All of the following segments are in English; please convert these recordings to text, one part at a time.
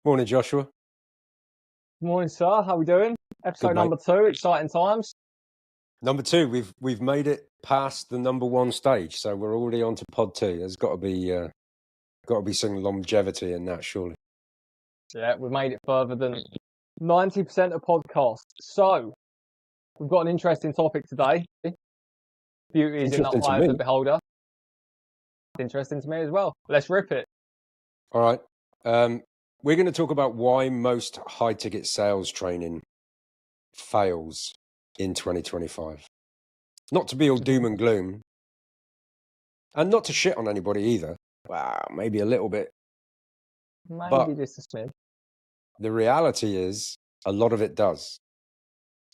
Morning, Joshua. Morning, sir. How we doing? Good, Episode mate. number 2. Exciting times. Number two, we've made it past the number one stage, so we're already on to pod two. There's got to be some longevity in that, surely. Yeah, we made it further than 90% of podcasts. So we've got an interesting topic today. Beauty is in the Interesting to eye of the me. beholder. Interesting to me as well. Let's rip it. All right. We're going to talk about why most high-ticket sales training fails in 2025. Not to be all doom and gloom, and not to shit on anybody either. Wow, maybe a little bit. Maybe just a smidge. The reality is, a lot of it does.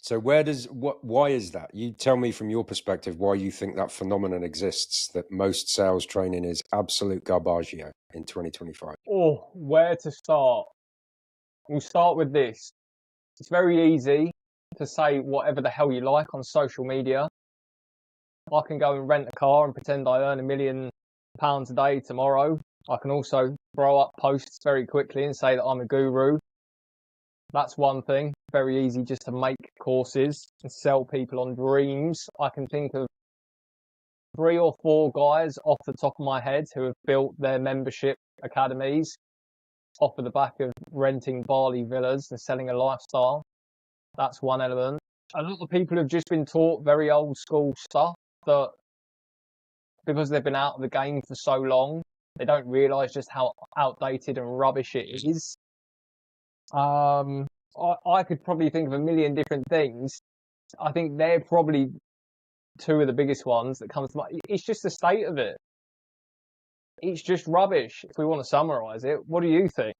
So why is that? You tell me from your perspective why you think that phenomenon exists, that most sales training is absolute garbaggio in 2025. Oh, where to start? We'll start with this. It's very easy to say whatever the hell you like on social media. I can go and rent a car and pretend I earn £1 million a day tomorrow. I can also throw up posts very quickly and say that I'm a guru. That's one thing. Very easy just to make courses and sell people on dreams. I can think of 3 or 4 guys off the top of my head who have built their membership academies off of the back of renting Bali villas and selling a lifestyle. That's one element. A lot of people have just been taught very old school stuff that, because they've been out of the game for so long, they don't realise just how outdated and rubbish it is. I could probably think of a million different things. I think they're probably 2 of the biggest ones that come to mind. It's just the state of it. It's just rubbish, if we want to summarise it. What do you think?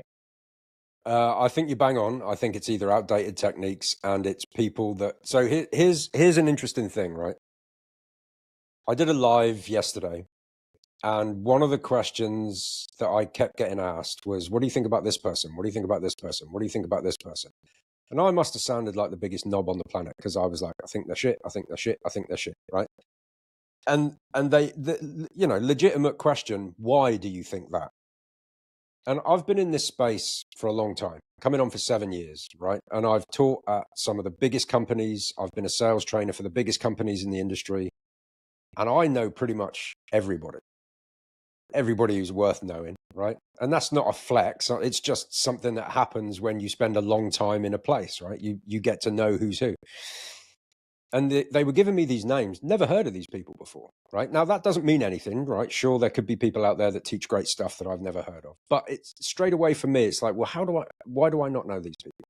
I think you bang on. I think it's either outdated techniques and it's people that... So here's an interesting thing, right? I did a live yesterday, and one of the questions that I kept getting asked was, what do you think about this person? What do you think about this person? What do you think about this person? And I must have sounded like the biggest knob on the planet, because I was like, I think they're shit, I think they're shit, I think they're shit, right? And legitimate question, why do you think that? And I've been in this space for a long time, coming on for 7 years, right? And I've taught at some of the biggest companies. I've been a sales trainer for the biggest companies in the industry. And I know pretty much everybody who's worth knowing, right? And that's not a flex. It's just something that happens when you spend a long time in a place, right? You get to know who's who. And they were giving me these names, never heard of these people before, right? Now, that doesn't mean anything, right? Sure, there could be people out there that teach great stuff that I've never heard of. But it's straight away for me, it's like, well, why do I not know these people?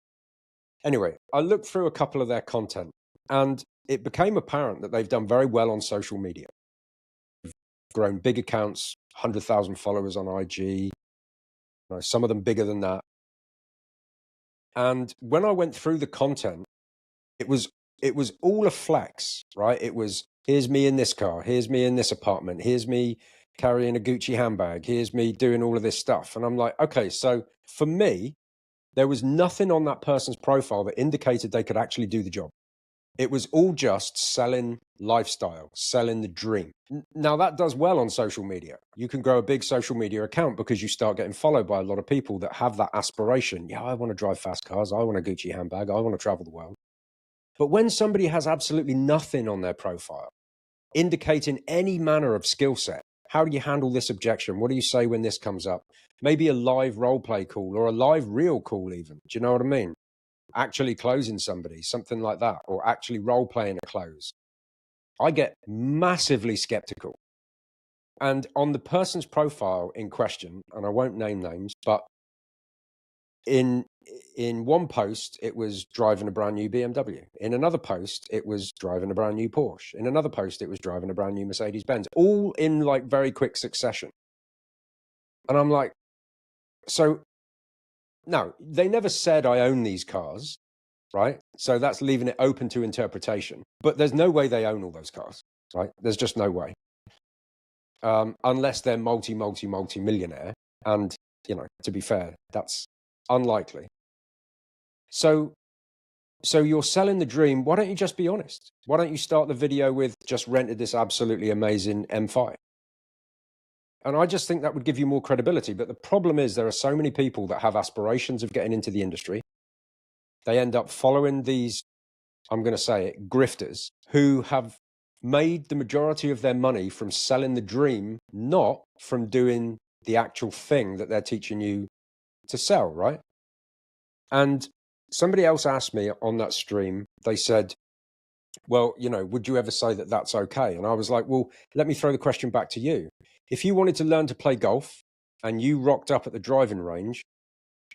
Anyway, I looked through a couple of their content, and it became apparent that they've done very well on social media. They've grown big accounts, 100,000 followers on IG, some of them bigger than that. And when I went through the content, it was all a flex, right? It was, here's me in this car, here's me in this apartment, here's me carrying a Gucci handbag, here's me doing all of this stuff. And I'm like, okay, so for me, there was nothing on that person's profile that indicated they could actually do the job. It was all just selling lifestyle, selling the dream. Now, that does well on social media. You can grow a big social media account because you start getting followed by a lot of people that have that aspiration. Yeah, I want to drive fast cars. I want a Gucci handbag. I want to travel the world. But when somebody has absolutely nothing on their profile, indicating any manner of skill set, how do you handle this objection? What do you say when this comes up? Maybe a live role play call or a live real call even. Do you know what I mean? Actually closing somebody, something like that, or actually role playing a close. I get massively skeptical. And on the person's profile in question, and I won't name names, but in one post, it was driving a brand new BMW. In another post, it was driving a brand new Porsche. In another post, it was driving a brand new Mercedes Benz, all in like very quick succession. And I'm like, so no, they never said I own these cars, right? So that's leaving it open to interpretation. But there's no way they own all those cars, right? There's just no way. Unless they're multi-millionaire. And, to be fair, that's unlikely. So you're selling the dream. Why don't you just be honest? Why don't you start the video with just rented this absolutely amazing M5? And I just think that would give you more credibility. But the problem is there are so many people that have aspirations of getting into the industry. They end up following these, I'm going to say it, grifters who have made the majority of their money from selling the dream, not from doing the actual thing that they're teaching you to sell, right? And somebody else asked me on that stream, they said, well, you know, would you ever say that that's okay? And I was like, well, let me throw the question back to you. If you wanted to learn to play golf and you rocked up at the driving range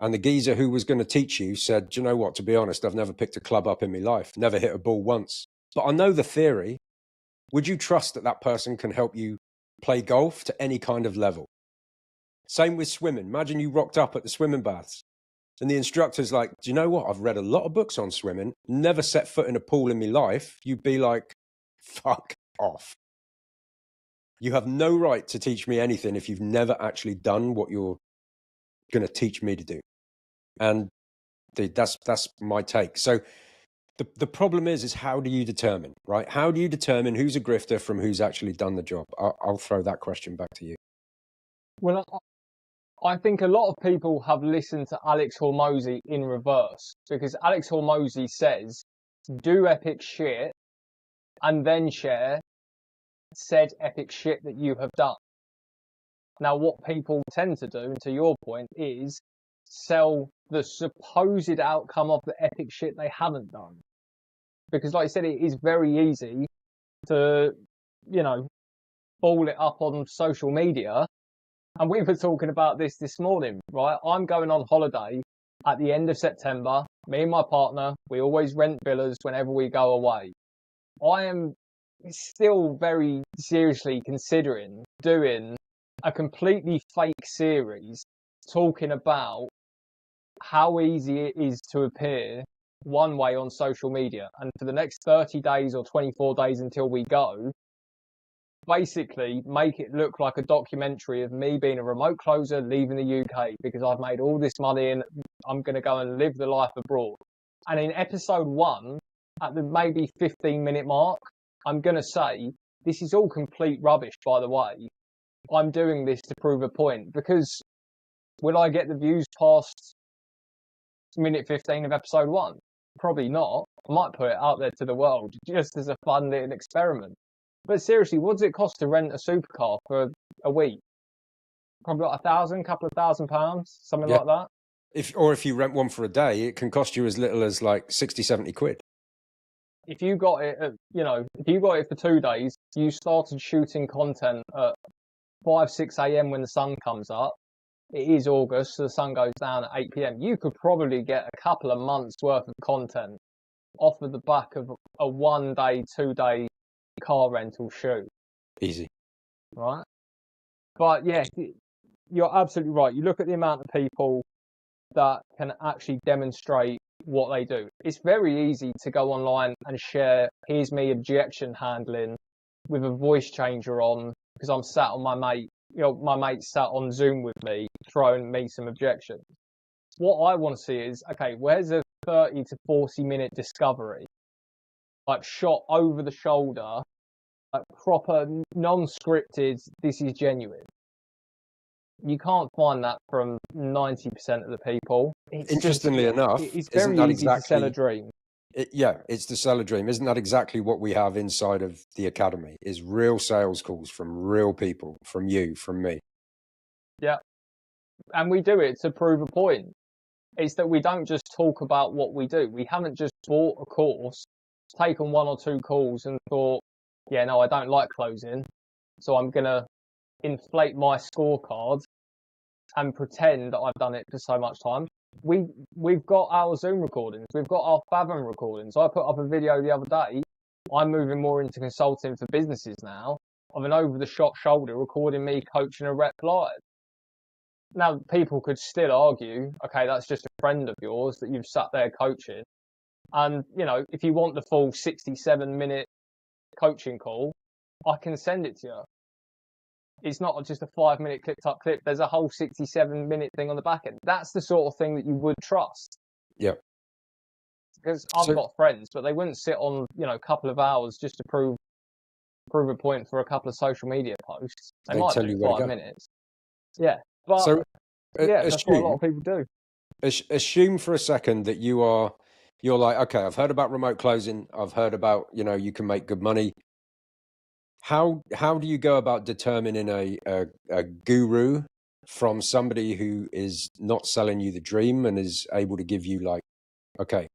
and the geezer who was going to teach you said, do you know what, to be honest, I've never picked a club up in my life, never hit a ball once, but I know the theory. Would you trust that that person can help you play golf to any kind of level? Same with swimming. Imagine you rocked up at the swimming baths and the instructor's like, do you know what? I've read a lot of books on swimming, never set foot in a pool in my life. You'd be like, fuck off. You have no right to teach me anything if you've never actually done what you're going to teach me to do. And that's my take. So the problem is how do you determine, right? How do you determine who's a grifter from who's actually done the job? I'll throw that question back to you. Well, I think a lot of people have listened to Alex Hormozy in reverse, because Alex Hormozy says, do epic shit and then share said epic shit that you have done. Now, what people tend to do, and to your point, is sell the supposed outcome of the epic shit they haven't done. Because like I said, it is very easy to, you know, ball it up on social media. And we were talking about this morning, right? I'm going on holiday at the end of September. Me and my partner, we always rent villas whenever we go away. I am still very seriously considering doing a completely fake series talking about how easy it is to appear one way on social media. And for the next 30 days or 24 days until we go, basically make it look like a documentary of me being a remote closer leaving the UK because I've made all this money and I'm going to go and live the life abroad. And in episode 1, at the maybe 15-minute mark, I'm going to say, this is all complete rubbish, by the way. I'm doing this to prove a point, because will I get the views past minute 15 of episode 1? Probably not. I might put it out there to the world just as a fun little experiment. But seriously, what does it cost to rent a supercar for a week? Probably like couple of £1,000, something like that. If you rent one for a day, it can cost you as little as like 60, 70 quid. If you got it, if you got it for 2 days, you started shooting content at 5, 6 a.m. when the sun comes up. It is August, so the sun goes down at 8 p.m. You could probably get a couple of months worth of content off of the back of a 1-day, 2-day car rental shoot. Easy. Right? But yeah, you're absolutely right. You look at the amount of people that can actually demonstrate what they do. It's very easy to go online and share, here's me objection handling with a voice changer on, because I'm sat on my mate sat on Zoom with me, throwing me some objections. What I want to see is, okay, where's a 30 to 40 minute discovery? Like shot over the shoulder, like proper, non-scripted, this is genuine. You can't find that from 90% of the people. Interestingly enough, it's very easy to sell a dream. It's to sell a dream. Isn't that exactly what we have inside of the academy? Is real sales calls from real people, from you, from me. Yeah. And we do it to prove a point. It's that we don't just talk about what we do. We haven't just bought a course, taken 1 or 2 calls and thought, yeah, no, I don't like closing, so I'm going to inflate my scorecard and pretend that I've done it for so much time. We've got our Zoom recordings. We've got our Fathom recordings. I put up a video the other day. I'm moving more into consulting for businesses now, of an over-the-shot shoulder recording me coaching a rep live. Now, people could still argue, okay, that's just a friend of yours that you've sat there coaching. And, if you want the full 67-minute coaching call, I can send it to you. It's not just a 5-minute clipped-up clip. There's a whole 67-minute thing on the back end. That's the sort of thing that you would trust. Yeah. Because I've got friends, but they wouldn't sit on, a couple of hours just to prove prove a point for a couple of social media posts. They They might tell do you where to 5 go. minutes. Yeah. But So yeah, that's what a lot assume of people do. assume for a second that you're like, okay, I've heard about remote closing. I've heard about, you can make good money. How do you go about determining a guru from somebody who is not selling you the dream and is able to give you like, okay,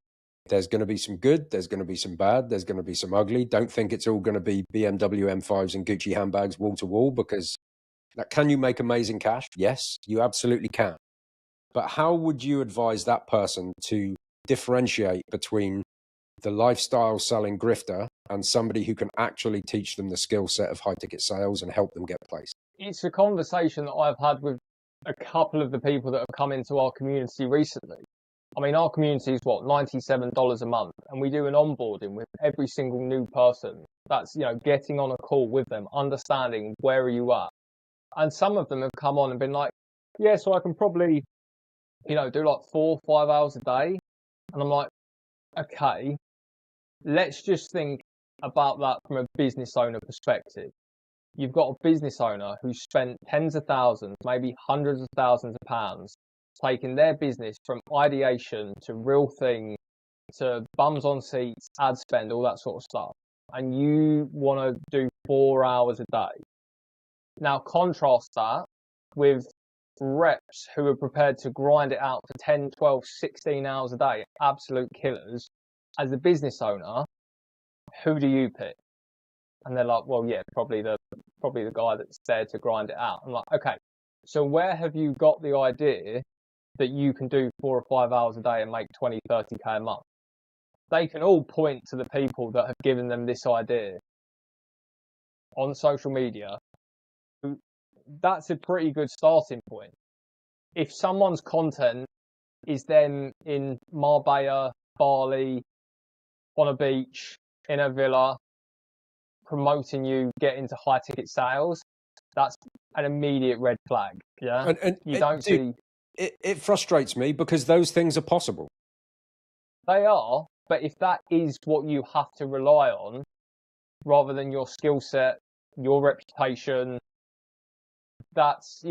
there's going to be some good, there's going to be some bad, there's going to be some ugly. Don't think it's all going to be BMW M5s and Gucci handbags wall to wall, because can you make amazing cash? Yes, you absolutely can. But how would you advise that person to differentiate between the lifestyle selling grifter and somebody who can actually teach them the skill set of high ticket sales and help them get placed? It's a conversation that I've had with a couple of the people that have come into our community recently. I mean, our community is what, $97 a month, and we do an onboarding with every single new person. That's, getting on a call with them, understanding where are you at. And some of them have come on and been like, yeah, so I can probably, do like 4 or 5 hours a day. And I'm like, okay, let's just think about that from a business owner perspective. You've got a business owner who's spent tens of thousands, maybe hundreds of thousands of pounds, taking their business from ideation to real thing to bums on seats, ad spend, all that sort of stuff. And you want to do 4 hours a day. Now contrast that with reps who are prepared to grind it out for 10, 12, 16 hours a day, absolute killers. As a business owner, who do you pick? And they're like, well, yeah, probably the guy that's there to grind it out. I'm like, okay, so where have you got the idea that you can do 4 or 5 hours a day and make 20, 30K a month? They can all point to the people that have given them this idea on social media. That's a pretty good starting point. If someone's content is then in Marbella, Bali, on a beach, in a villa, promoting you get into high ticket sales, that's an immediate red flag. Yeah. And You don't see. It frustrates me because those things are possible. They are, but if that is what you have to rely on, rather than your skill set, your reputation, that's,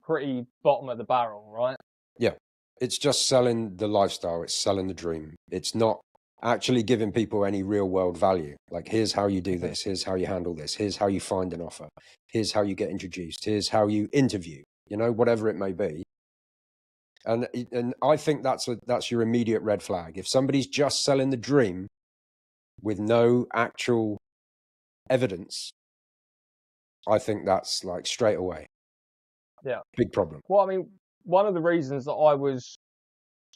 pretty bottom of the barrel, right? Yeah. It's just selling the lifestyle. It's selling the dream. It's not actually giving people any real world value. Like, here's how you do this. Here's how you handle this. Here's how you find an offer. Here's how you get introduced. Here's how you interview, whatever it may be. And I think that's your immediate red flag. If somebody's just selling the dream with no actual evidence, I think that's like straight away. Yeah. Big problem. Well, I mean, one of the reasons that I was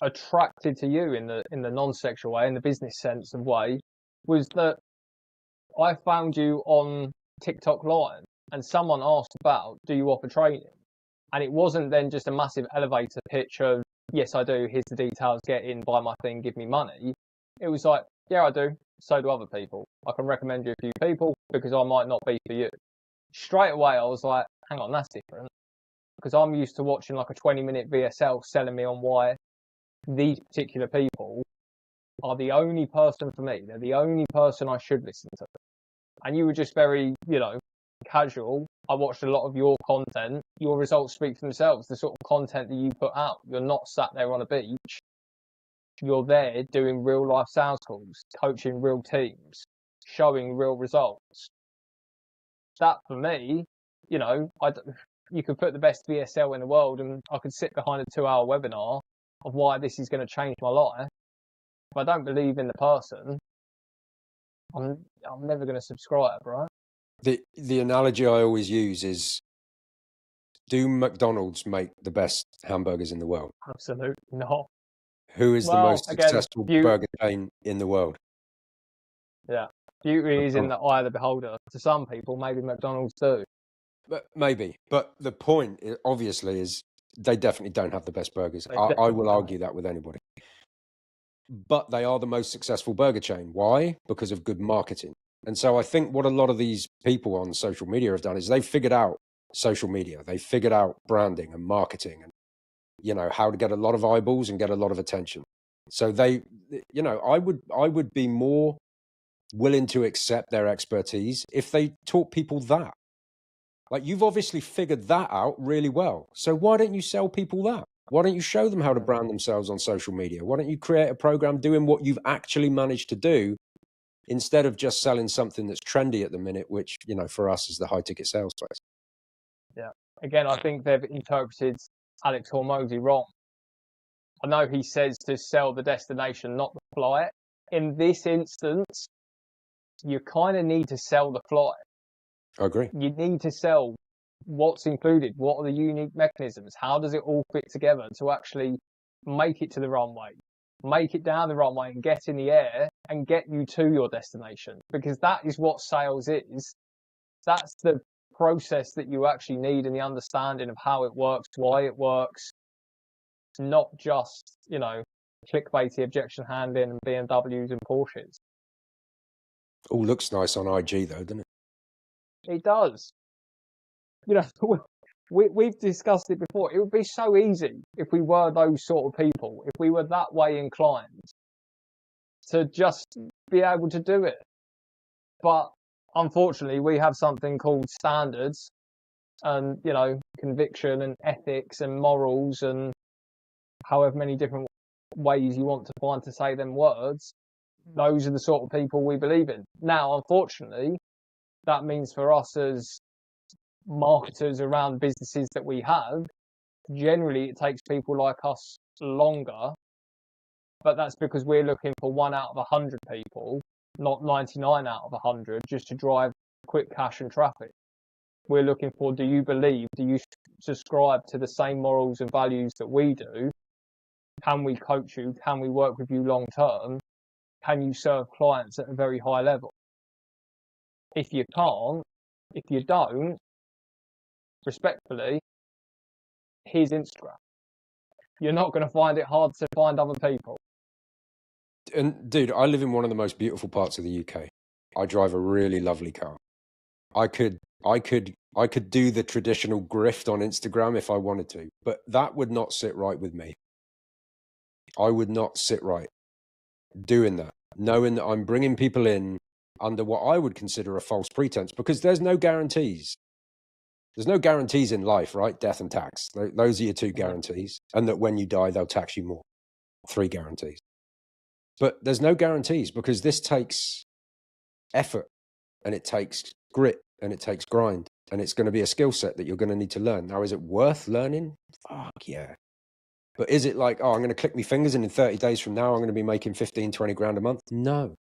attracted to you in the non-sexual way, in the business sense of way, was that I found you on TikTok Live and someone asked about, do you offer training? And it wasn't then just a massive elevator pitch of, yes, I do, here's the details, get in, buy my thing, give me money. It was like, yeah, I do, so do other people. I can recommend you a few people because I might not be for you. Straight away, I was like, hang on, that's different. Because I'm used to watching like a 20-minute VSL selling me on why these particular people are the only person for me. They're the only person I should listen to. And you were just very, casual. I watched a lot of your content. Your results speak for themselves. The sort of content that you put out. You're not sat there on a beach. You're there doing real life sales calls, coaching real teams, showing real results. That for me, you could put the best VSL in the world and I could sit behind a 2-hour webinar of why this is going to change my life. If I don't believe in the person, I'm never going to subscribe, right? The analogy I always use is, do McDonald's make the best hamburgers in the world? Absolutely not. Who is the Well, most again, successful burger chain in the world? Yeah, beauty is in McDonald's. the eye of the beholder. To some people, maybe McDonald's do. But maybe. But the point, obviously, is they definitely don't have the best burgers. They I definitely will don't. argue that with anybody. But they are the most successful burger chain. Why? Because of good marketing. And so I think what a lot of these people on social media have done is they've figured out social media. They've figured out branding and marketing and, how to get a lot of eyeballs and get a lot of attention. So I would be more willing to accept their expertise if they taught people that. Like, you've obviously figured that out really well. So why don't you sell people that? Why don't you show them how to brand themselves on social media? Why don't you create a program doing what you've actually managed to do instead of just selling something that's trendy at the minute, which, you know, for us is the high ticket sales place. Yeah. Again, I think they've interpreted Alex Hormozy wrong. I know he says to sell the destination, not the flight. In this instance, you kind of need to sell the flight. I agree. You need to sell what's included, what are the unique mechanisms, how does it all fit together to actually make it to the runway, make it down the runway and get in the air and get you to your destination, because that is what sales is. That's the process that you actually need and the understanding of how it works, why it works, not just, you know, clickbaity objection handling and BMWs and Porsches. All looks nice on IG though, doesn't it? It does. You know, we've discussed it before. It would be so easy if we were those sort of people, if we were that way inclined to just be able to do it. But unfortunately, we have something called standards and, you know, conviction and ethics and morals and however many different ways you want to find to say them words. Those are the sort of people we believe in. Now, unfortunately, that means for us as marketers around businesses that we have, generally it takes people like us longer, but that's because we're looking for 1 out of 100 people, not 99 out of 100, just to drive quick cash and traffic. We're looking for, do you believe, do you subscribe to the same morals and values that we do? Can we coach you? Can we work with you long term? Can you serve clients at a very high level? If you can't, if you don't, respectfully, here's Instagram. You're not going to find it hard to find other people. And dude, I live in one of the most beautiful parts of the UK. I drive a really lovely car. I could do the traditional grift on Instagram if I wanted to, but that would not sit right with me. I would not sit right doing that, knowing that I'm bringing people in under what I would consider a false pretense, because there's no guarantees. There's no guarantees in life, right? Death and tax. Those are your two guarantees. And that when you die, they'll tax you more. 3 guarantees. But there's no guarantees, because this takes effort and it takes grit and it takes grind. And it's going to be a skill set that you're going to need to learn. Now, is it worth learning? Fuck yeah. But is it like, oh, I'm going to click my fingers and in 30 days from now, I'm going to be making 15, 20 grand a month? No,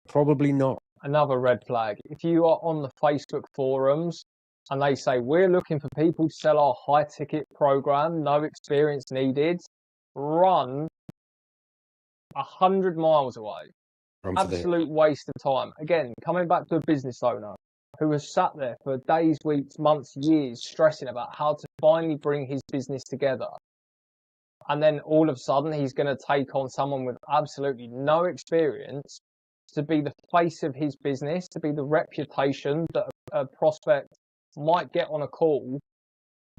probably not. Another red flag. If you are on the Facebook forums and they say, we're looking for people to sell our high ticket program, no experience needed, run 100 miles away. Absolute waste of time. Again, coming back to a business owner who has sat there for days, weeks, months, years, stressing about how to finally bring his business together. And then all of a sudden he's going to take on someone with absolutely no experience to be the face of his business, to be the reputation that a prospect might get on a call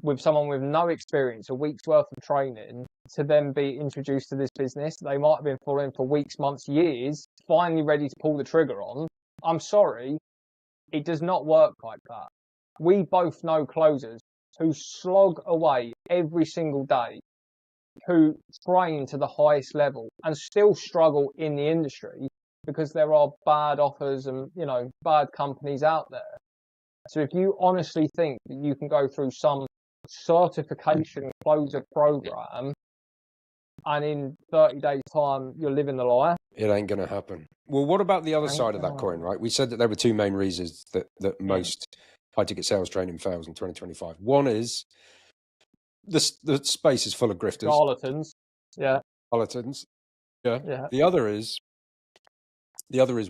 with someone with no experience, a week's worth of training, to then be introduced to this business. They might have been following for weeks, months, years, finally ready to pull the trigger on. I'm sorry, it does not work like that. We both know closers who slog away every single day, who train to the highest level and still struggle in the industry because there are bad offers and, you know, bad companies out there. So if you honestly think that you can go through some certification closer program and in 30 days time you're living the lie, it ain't going to happen. Well, what about the other side of that coin, right? We said that there were 2 main reasons that most high ticket sales training fails in 2025. One is the space is full of grifters. charlatans. Yeah. Charlatans. Yeah. Yeah. The other is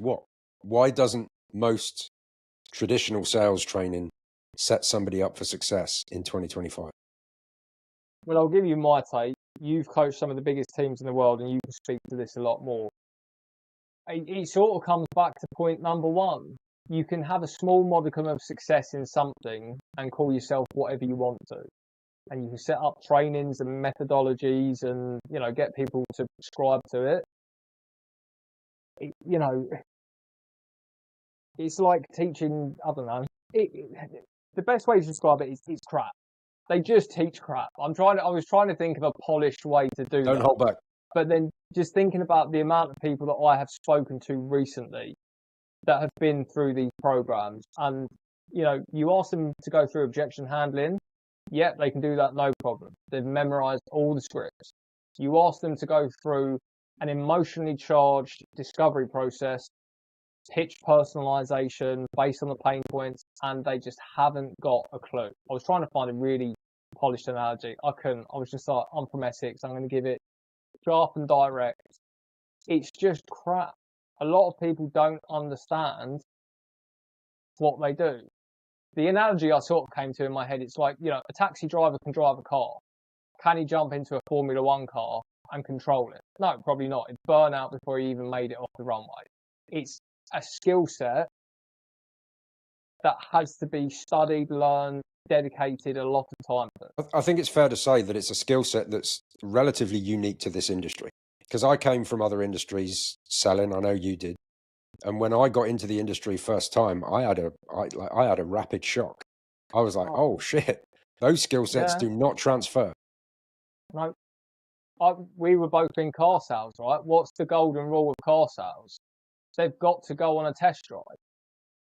what? Why doesn't most traditional sales training set somebody up for success in 2025? Well, I'll give you my take. You've coached some of the biggest teams in the world and you can speak to this a lot more. It sort of comes back to point number 1. You can have a small modicum of success in something and call yourself whatever you want to. And you can set up trainings and methodologies and, you know, get people to subscribe to it. You know, It's like teaching, I don't know. The best way to describe it is it's crap. They just teach crap. I was trying to think of a polished way to do Don't that. hold back. But then just thinking about the amount of people that I have spoken to recently that have been through these programs, and you ask them to go through objection handling, yep, they can do that, no problem. They've memorized all the scripts. You ask them to go through an emotionally charged discovery process, pitch personalization based on the pain points, and they just haven't got a clue. I was trying to find a really polished analogy. I couldn't. I was just like, I'm from Essex. I'm going to give it sharp and direct. It's just crap. A lot of people don't understand what they do. The analogy I sort of came to in my head, it's like, a taxi driver can drive a car. Can he jump into a Formula One car and control it? No, probably not. It'd burn out before he even made it off the runway. It's a skill set that has to be studied, learned, dedicated a lot of time to. I think it's fair to say that it's a skill set that's relatively unique to this industry. Because I came from other industries selling, I know you did. And when I got into the industry first time, I had a rapid shock. I was like, oh shit, those skill sets do not transfer. No, we were both in car sales, right? What's the golden rule of car sales? They've got to go on a test drive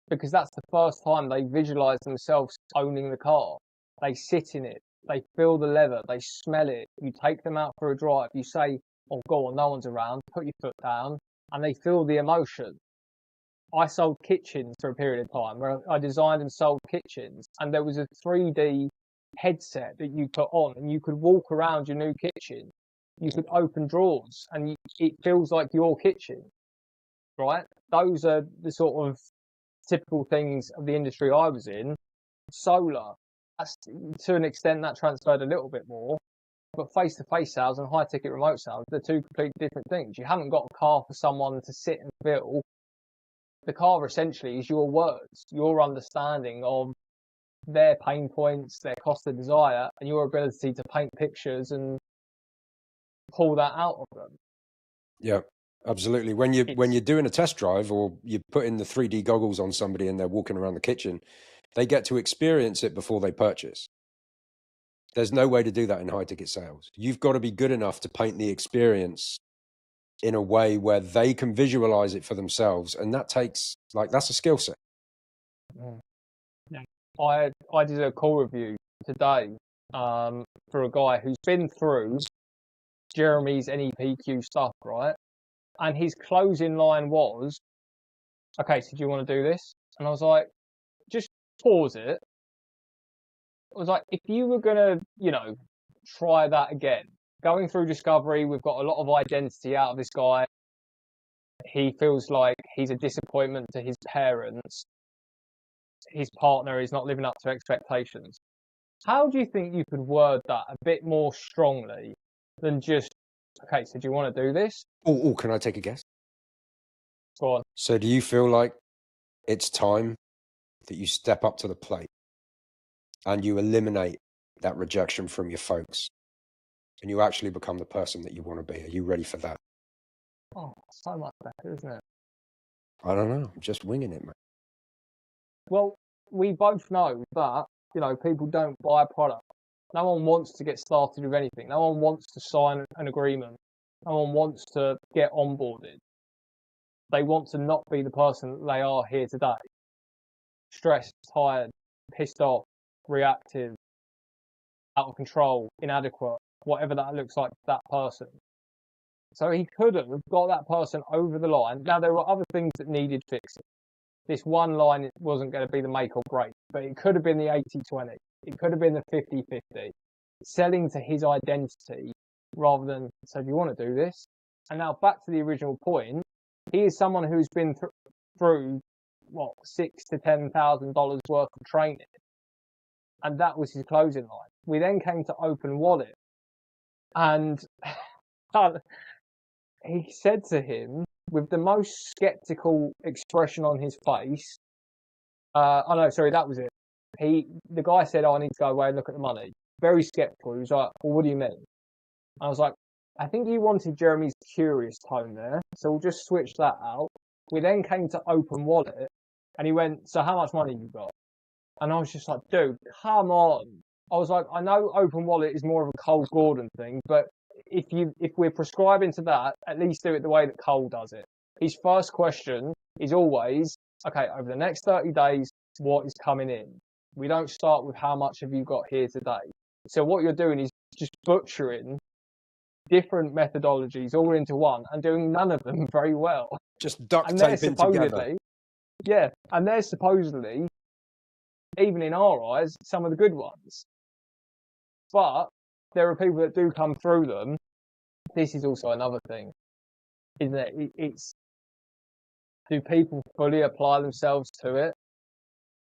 because that's the first time they visualize themselves owning the car. They sit in it, they feel the leather, they smell it. You take them out for a drive, you say, oh, go on, no one's around, put your foot down, and they feel the emotion. I sold kitchens for a period of time where I designed and sold kitchens, and there was a 3D headset that you put on, and you could walk around your new kitchen. You could open drawers, and it feels like your kitchen, right? Those are the sort of typical things of the industry I was in. Solar, to an extent, that transferred a little bit more. But face-to-face sales and high-ticket remote sales, they're two completely different things. You haven't got a car for someone to sit and feel. The car essentially is your words, your understanding of their pain points, their cost of desire, and your ability to paint pictures and pull that out of them. Yeah, absolutely. When you're doing a test drive or you put in the 3D goggles on somebody and they're walking around the kitchen, they get to experience it before they purchase. There's no way to do that in high ticket sales. You've got to be good enough to paint the experience in a way where they can visualize it for themselves, and that takes that's a skill set. Yeah. I did a call review today for a guy who's been through Jeremy's NEPQ stuff, right? And his closing line was, okay, so do you want to do this? And I was like, just pause it. I was like, if you were going to, try that again, going through discovery, we've got a lot of identity out of this guy. He feels like he's a disappointment to his parents. His partner is not living up to expectations. How do you think you could word that a bit more strongly than just, okay, so do you want to do this? Oh, can I take a guess? Go on. So do you feel like it's time that you step up to the plate and you eliminate that rejection from your folks and you actually become the person that you want to be? Are you ready for that? Oh, so much better, isn't it? I don't know. I'm just winging it, man. Well, we both know that, people don't buy a product. No one wants to get started with anything. No one wants to sign an agreement. No one wants to get onboarded. They want to not be the person that they are here today. Stressed, tired, pissed off, reactive, out of control, inadequate, whatever that looks like to that person. So he could have got that person over the line. Now, there were other things that needed fixing. This one line wasn't going to be the make or break, but it could have been the 80-20. It could have been the 50-50. Selling to his identity rather than, so do you want to do this? And now back to the original point, he is someone who's been through, $6,000 to $10,000 worth of training. And that was his closing line. We then came to open wallet. And he said to him, with the most skeptical expression on his face, that was it. The guy said, I need to go away and look at the money. Very skeptical. He was like, well, what do you mean? I was like, I think you wanted Jeremy's curious tone there, so we'll just switch that out. We then came to open wallet, And he went, so how much money you got? And I was just like, dude, come on. I was like, I know open wallet is more of a Cole Gordon thing, but if we're prescribing to that, at least do it the way that Cole does it. His first question is always, okay, over the next 30 days, what is coming in? We don't start with how much have you got here today. So what you're doing is just butchering different methodologies all into one and doing none of them very well. Just duct And they're taping together. supposedly, yeah, and they're supposedly, even in our eyes, some of the good ones. But there are people that do come through them. This is also another thing, isn't it? It's, do people fully apply themselves to it?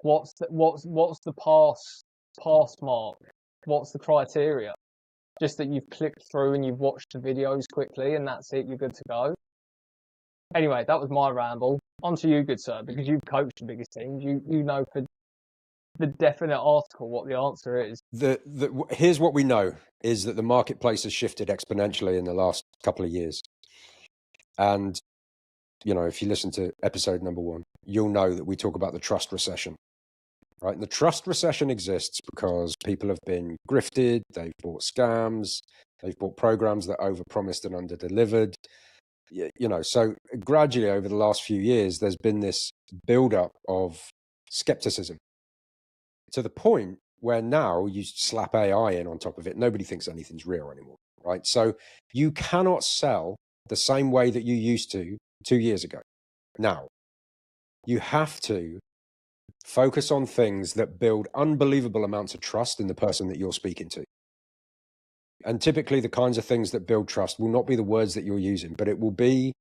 What's the pass mark? What's the criteria? Just that you've clicked through and you've watched the videos quickly and that's it, you're good to go. Anyway, that was my ramble. On to you, good sir, because you've coached the biggest teams. You know for the definite article what the answer is. Here's what we know is that the marketplace has shifted exponentially in the last couple of years. And, you know, if you listen to episode number 1, you'll know that we talk about the trust recession, right? And the trust recession exists because people have been grifted, they've bought scams, they've bought programs that overpromised and underdelivered. You know, so gradually over the last few years, there's been this buildup of skepticism to the point where now you slap AI in on top of it. Nobody thinks anything's real anymore, right? So you cannot sell the same way that you used to 2 years ago. Now, you have to focus on things that build unbelievable amounts of trust in the person that you're speaking to. And typically the kinds of things that build trust will not be the words that you're using, but it will be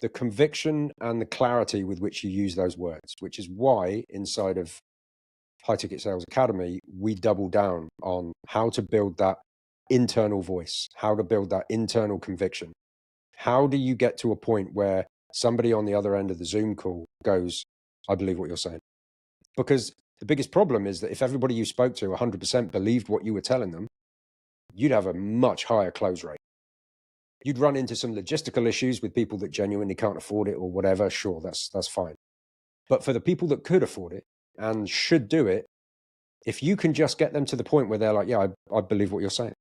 the conviction and the clarity with which you use those words, which is why inside of High Ticket Sales Academy, we double down on how to build that internal voice, how to build that internal conviction. How do you get to a point where somebody on the other end of the Zoom call goes, I believe what you're saying? Because the biggest problem is that if everybody you spoke to 100% believed what you were telling them, you'd have a much higher close rate. You'd run into some logistical issues with people that genuinely can't afford it or whatever. Sure, that's fine. But for the people that could afford it and should do it, if you can just get them to the point where they're like, yeah, I believe what you're saying,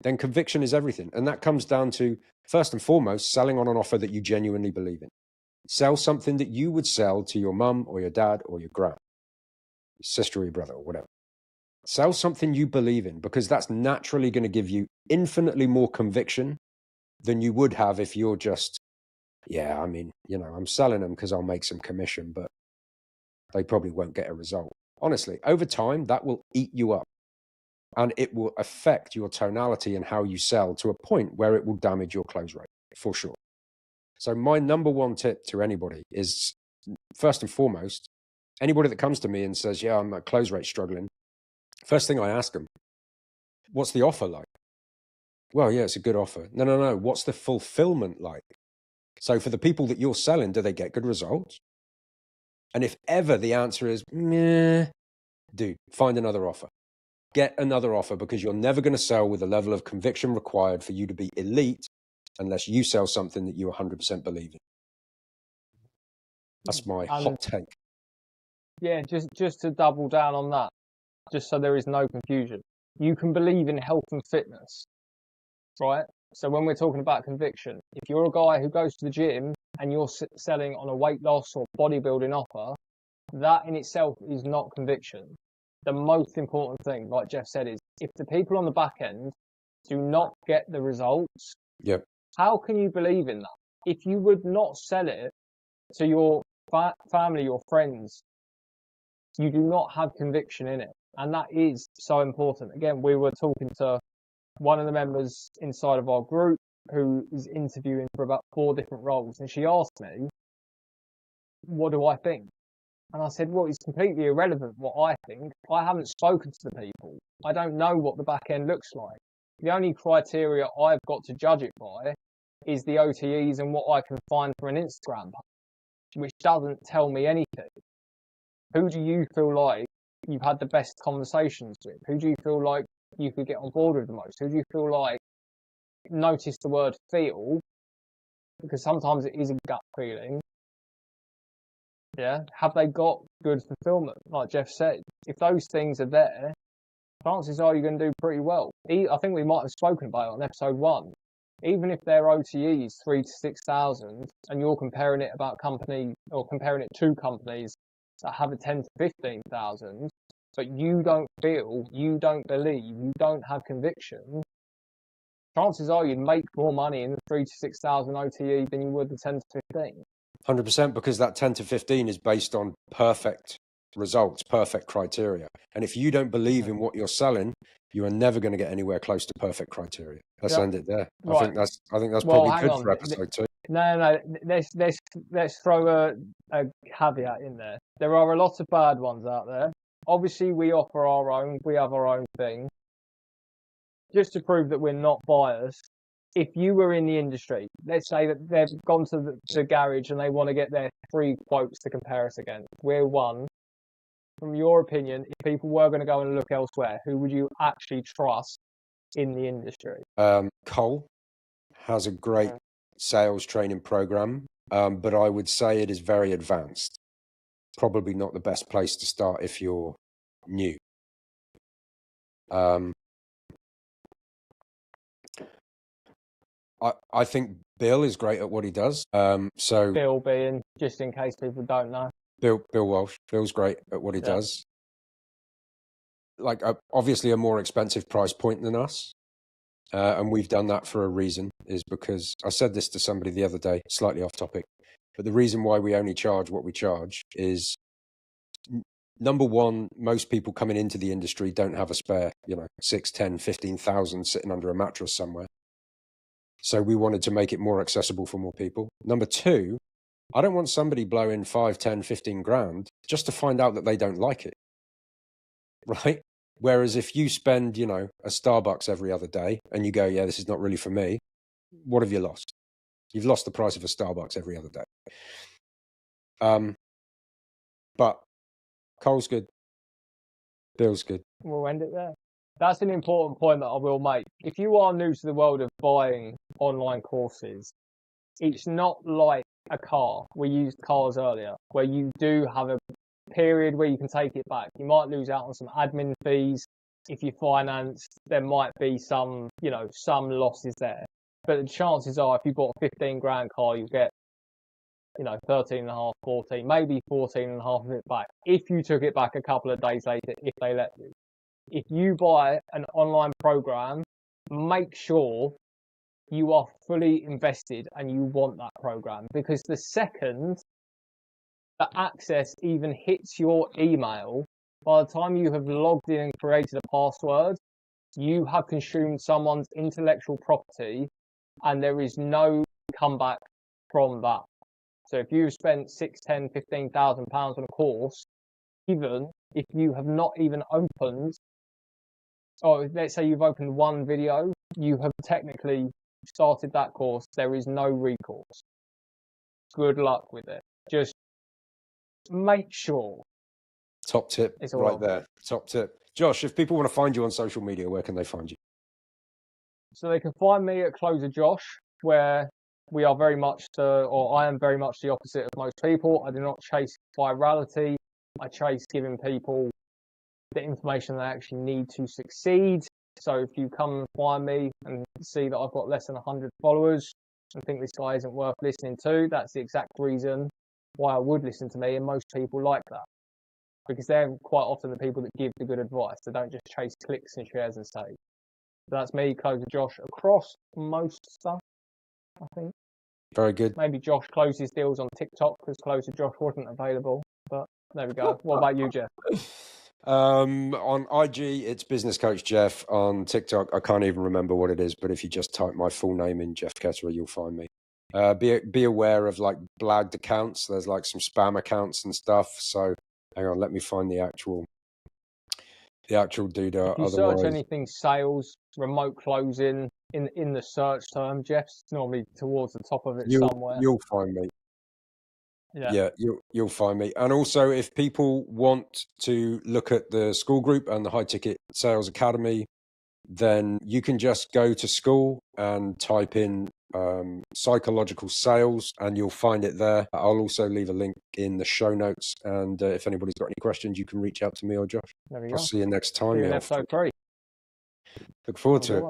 then conviction is everything. And that comes down to, first and foremost, selling on an offer that you genuinely believe in. Sell something that you would sell to your mum or your dad or your gran, your sister or your brother or whatever. Sell something you believe in, because that's naturally going to give you infinitely more conviction than you would have if you're just, yeah, I mean, you know, I'm selling them because I'll make some commission, but they probably won't get a result. Honestly, over time, that will eat you up and it will affect your tonality and how you sell to a point where it will damage your close rate for sure. So my number one tip to anybody is, first and foremost, anybody that comes to me and says, yeah, I'm at close rate struggling, first thing I ask them, what's the offer like? Well, yeah, it's a good offer. No. What's the fulfillment like? So for the people that you're selling, do they get good results? And if ever the answer is, meh, dude, find another offer. Get another offer, because you're never going to sell with the level of conviction required for you to be elite unless you sell something that you 100% believe in. That's my hot take. Yeah, just to double down on that, just so there is no confusion. You can believe in health and fitness, right? So when we're talking about conviction, if you're a guy who goes to the gym and you're selling on a weight loss or bodybuilding offer, that in itself is not conviction. The most important thing, like Jeff said, is if the people on the back end do not get the results, yep, how can you believe in that? If you would not sell it to your family, your friends, you do not have conviction in it. And that is so important. Again, we were talking to one of the members inside of our group who is interviewing for about 4 different roles. And she asked me, what do I think? And I said, well, it's completely irrelevant what I think. I haven't spoken to the people. I don't know what the back end looks like. The only criteria I've got to judge it by is the OTEs and what I can find for an Instagram page, which doesn't tell me anything. Who do you feel like you've had the best conversations with? Who do you feel like you could get on board with the most? Who do you feel like, notice the word feel, because sometimes it is a gut feeling. Yeah. Have they got good fulfillment? Like Jeff said, if those things are there, chances are you're going to do pretty well. I think we might have spoken about it on episode 1. Even if their OTE is 3 to 6,000, and you're comparing it comparing it to companies that have a 10 to 15,000, but you don't feel, you don't believe, you don't have conviction, chances are you'd make more money in the 3 to 6,000 OTE than you would the 10 to 15. 100%, because that 10 to 15 is based on perfect results, perfect criteria. And if you don't believe in what you're selling, you are never going to get anywhere close to perfect criteria. Let's end it there. Right. I think that's Well, probably hang good on. for episode 2. No. Let's throw a caveat in there. There are a lot of bad ones out there. Obviously, we offer our own. We have our own thing. Just to prove that we're not biased, if you were in the industry, let's say that they've gone to the garage and they want to get their 3 quotes to compare us against. We're one. From your opinion, if people were going to go and look elsewhere, who would you actually trust in the industry? Cole has a great sales training program, but I would say it is very advanced. Probably not the best place to start if you're new. I think Bill is great at what he does. So Bill being, just in case people don't know. Bill Walsh. Bill's great at what he does. Like, obviously a more expensive price point than us. And we've done that for a reason, is because I said this to somebody the other day, slightly off topic, but the reason why we only charge what we charge is, number one, most people coming into the industry don't have a spare, 6, 10, 15,000 sitting under a mattress somewhere. So we wanted to make it more accessible for more people. Number two, I don't want somebody blowing 5, 10, 15 grand just to find out that they don't like it. Right? Whereas if you spend, a Starbucks every other day and you go, yeah, this is not really for me, what have you lost? You've lost the price of a Starbucks every other day. But Cole's good. Bill's good. We'll end it there. That's an important point that I will make. If you are new to the world of buying online courses, it's not like a car. We used cars earlier, where you do have a period where you can take it back. You might lose out on some admin fees. If you finance, there might be some losses there. But the chances are, if you bought a 15 grand car, you'll get, 13 and a half, 14, maybe 14 and a half of it back. If you took it back a couple of days later, if they let you. If you buy an online program, make sure you are fully invested and you want that program, because the second that access even hits your email, by the time you have logged in and created a password, you have consumed someone's intellectual property and there is no comeback from that. So if you've spent 6, 10, 15,000 pounds on a course, even if you have not even opened, or let's say you've opened one video, you have technically started that course, there is no recourse. Good luck with it. Just make sure. Top tip right there. Top tip. Josh, if people want to find you on social media, where can they find you? So they can find me at Closer Josh, where we are very much I am very much the opposite of most people. I do not chase virality. I chase giving people the information they actually need to succeed. So if you come and find me and see that I've got less than 100 followers and think this guy isn't worth listening to, that's the exact reason why I would listen to me, and most people like that. Because they're quite often the people that give the good advice. They don't just chase clicks and shares and say. So that's me, Closer Josh, across most stuff, I think. Very good. Maybe Josh closes deals on TikTok because Closer Josh wasn't available. But there we go. What about you, Jeff? On IG, it's Business Coach Jeff. On TikTok, I can't even remember what it is, but if you just type my full name in, Jeff Ketterer, you'll find me. Be aware of like blagged accounts. There's like some spam accounts and stuff. So hang on, let me find the actual dude. If you search anything sales, remote closing in the search term, Jeff's normally towards the top of it somewhere. You'll find me. Yeah, you'll find me. And also, if people want to look at the school group and the High Ticket Sales Academy, then you can just go to school and type in psychological sales and you'll find it there. I'll also leave a link in the show notes, and if anybody's got any questions, you can reach out to me or Josh. There we I'll go. see you next See time. you in episode 3. Look forward to it.